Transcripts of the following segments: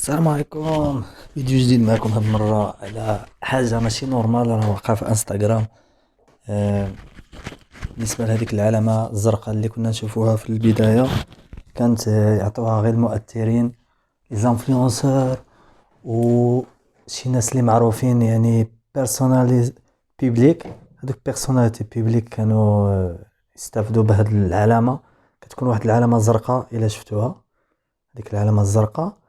السلام عليكم. فيديو جديد معكم هاد المرة على حاجة ماشي نورمال راه واقعة في انستغرام. آه، بالنسبة لهذيك العلامة الزرقاء اللي كنا نشوفوها في البداية، كانت يعطوها غير المؤثرين، لي زانفلونسور و شي ناس اللي معروفين، يعني بيرسوناليز بيبليك. هذوك بيرسوناليتي بيبليك كانوا يستافدوا بهاد العلامة. كتكون واحد العلامة زرقاء إلا شفتوها، هذيك العلامة الزرقاء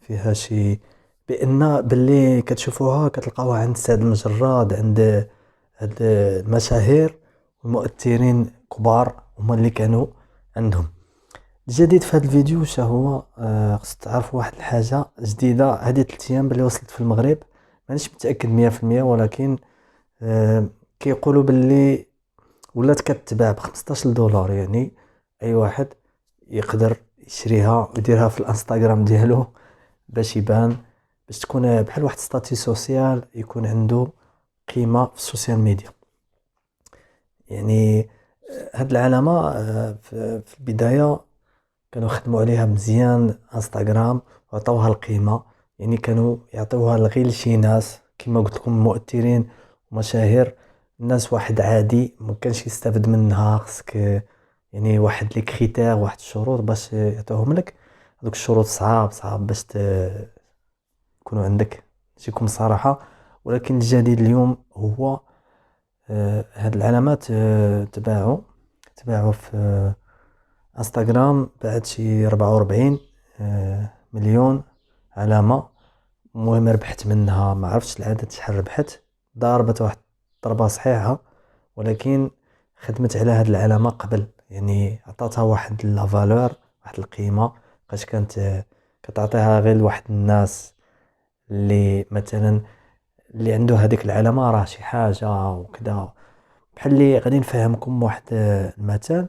فيها شي بان باللي كتشوفوها كتلقاوها عند سعد المجراد، عند هاد المشاهير والمؤثرين كبار هما اللي كانوا عندهم. الجديد في هذا الفيديو شا هو، خص تعرفوا واحد الحاجه جديده هذه 3 ايام باللي وصلت في المغرب. مانيش متاكد 100%، ولكن كيقولوا باللي ولات كتباع ب 15 دولار. يعني اي واحد يقدر يشريها ويديرها في الانستغرام ديالو باش يبان، باش تكون بحال واحد ستاتي سوسيال، يكون عنده قيمة في السوشيال ميديا. يعني هاد العلامة في البداية كانوا خدموا عليها مزيان انستغرام وعطوها القيمة. يعني كانوا يعطوها غير لشي ناس كما قلت لكم، مؤثرين ومشاهير. الناس واحد عادي مكانش يستافد منها. خصك يعني واحد لي كريتير، واحد الشروط باش يعطوهم لك. هذوك الشروط صعاب باش يكونوا عندك، نجيكم صراحة. ولكن الجديد اليوم هو هاد العلامات تباعوا في انستغرام بعد شي 44 مليون علامة. المهم ربحت منها، ما عرفتش العدد شحال ربحت، ضربت واحد ضربة صحيحة. ولكن خدمت على هاد العلامة قبل، يعني عطاتها واحد لا فالور، واحد القيمة. فاش كانت كتعطيها غير لواحد الناس اللي مثلا اللي عنده هذيك العلامة، راه شي حاجة وكذا. بحال اللي غادي نفهمكم واحد المثال.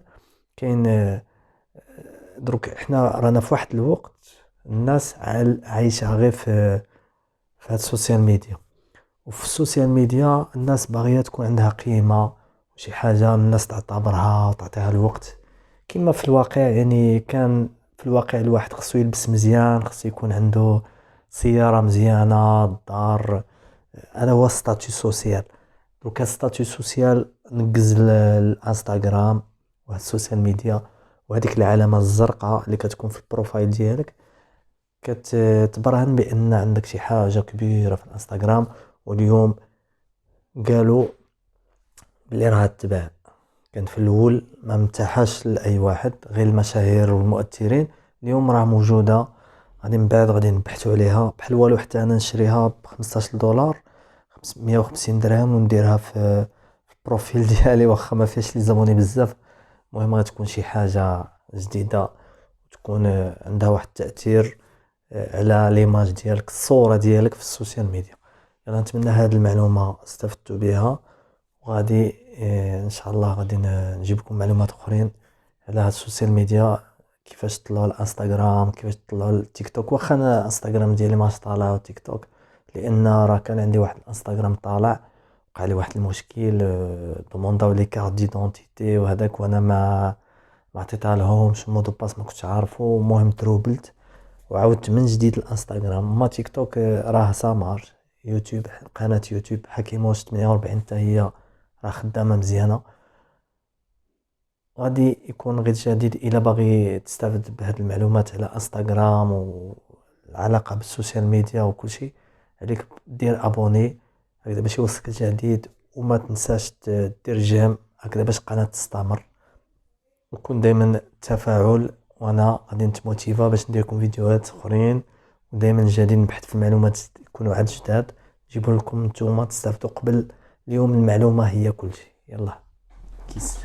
كاين دروك احنا رانا في واحد الوقت الناس عايشة غير في هاد السوشيال ميديا. وفي السوشيال ميديا الناس باغية تكون عندها قيمة وشي حاجة الناس تعتبرها وتعطيها الوقت. كما في الواقع، يعني كان في الواقع الواحد خصو يلبس مزيان، خصو يكون عنده سيارة مزيانة، الدار. هذا هو ستاتيو سوسيال. دوكا ستاتيو سوسيال نقز الانستغرام وهاد السوشيال ميديا، وهذيك العلامة الزرقاء اللي كتكون في البروفايل ديالك كتبرهن بان عندك شي حاجة كبيرة في الانستغرام. واليوم قالوا بلي راها تباع. كان في الاول ما متاحاش لاي واحد غير المشاهير والمؤثرين. اليوم راه موجودة، غادي من بعد غادي نبحثوا عليها بحال والو. حتى انا نشريها ب 15 دولار، 150 درهم، ونديرها في البروفيل ديالي، واخا ما فيهاش لي زابوني بزاف. المهم غتكون شي حاجة جديدة، تكون عندها واحد التأثير على ليماج ديالك، الصورة ديالك في السوشيال ميديا. انا نتمنى هذه المعلومة استفدتوا بها، وغادي ان شاء الله غادي نجيب لكم معلومات اخرين على هاد السوشيال ميديا، كيفاش تطلعوا الانستغرام، كيفاش تطلعوا التيك توك. واخا انا انستغرام ديالي ماش طالع، وتيك توك لان راه كان عندي واحد الانستغرام طالع، وقع لي واحد المشكل. دومونداو لي كارت ديدونتيتي وهذاك، وانا ما عطيتها لهمش، مو دو باس ما كنتش عارفو. المهم تروبلت وعاودت من جديد الانستغرام. ما تيك توك راه سامار. يوتيوب، قناة يوتيوب حكيموش 48 حتى هي راه خدامة مزيانة. غادي يكون غير جديد الا باغي تستافد بهاد المعلومات على انستغرام والعلاقة بالسوشيال ميديا وكل شيء. عليك دير ابوني هكذا باش يوصلك الجديد، وما تنساش دير جيم هكذا باش القناة تستمر ويكون دائما تفاعل. وانا غادي نتموتيفا باش ندير لكم فيديوهات اخرين، ودائما جادين نبحث في المعلومات يكونوا عاد جداد نجيبوا لكم نتوما تستافدوا قبل. اليوم المعلومة هي كل شيء. يلا كيس.